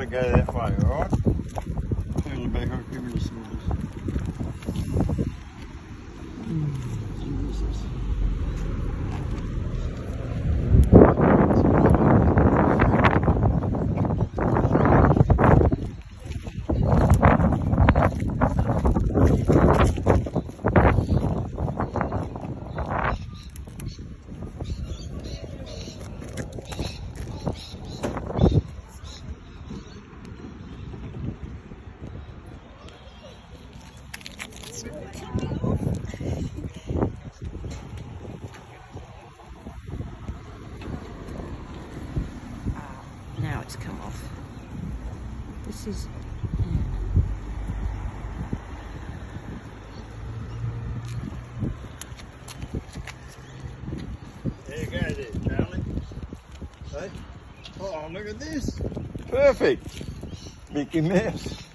want to go that way, alright? Turn the back, I'll give you the scissors. Now it's come off. This is... There you go there, Charlie. Hey? Oh, look at this. Perfect. Mickey Mouse.